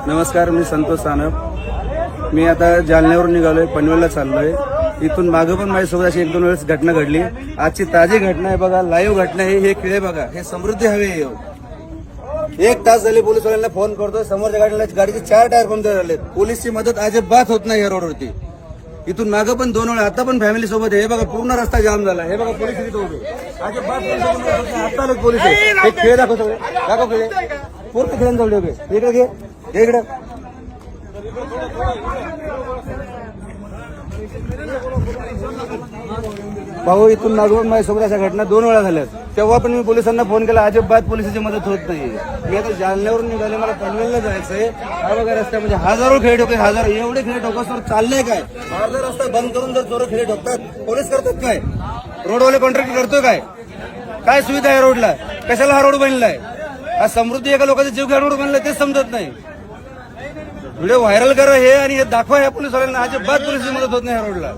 नमस्कार, मी संतोष सानप. मी आता जालन्यावरून निघालोय, पनवेलला चाललोय. इथून मागं पण माझ्यासोबत अशी 1-2 वेळेस घटना घडली. आजची ताजी घटना आहे बघा, लाईव्ह घटना आहे. हे किळे बघा, हे समृद्धी हवे. 1 तास झाले पोलिसवाल्यांना फोन करतोय. समोरच्या गाडीचे 4 टायर पंक्चर झालेत. पोलीसची मदत अजिबात होत नाही या रोडवरती. इथून मागं पण 2 वेळा, आता पण फॅमिली सोबत आहे. हे बघा, पूर्ण रस्ता जाम झाला. हे बघा, पोलीस इथे उभे. अजिबात आता लोक पोलीस आहे. हे खेळ दाखव, सगळे दाखव खेळ. पूर्ण खेळांजवळ उभे. इकडे घे, इकडे. भाऊ, इथून मागून माझ्यासोबत अशा घटना 2 वेळा झाल्यात. तेव्हा पण मी पोलिसांना फोन केला, अजिबात पोलिसांची मदत होत नाही. मी आता जालन्यावरून निघाले, मला पनवेलला जायचंय. हा बघा रस्ता, म्हणजे हजारो खेळ ठोके, एवढे खेळ ठोकासवर चाललंय काय? अर्धा रस्ता बंद करून जर चोर खेळ ठोकतात, पोलीस करतात काय? रोडवाले कॉन्ट्रॅक्ट करतोय काय? काय सुविधा आहे रोडला? कशाला हा रोड बनलाय? हा समृद्धी एका लोकांचा जीव घ्या रोड बनलाय, तेच समजत नाही. व्हिडिओ व्हायरल करा हे आणि हे दाखवा ह्या पोलिसवाल्यांना. अजिबात पोलिसची मदत होत नाही ह्या रोडला.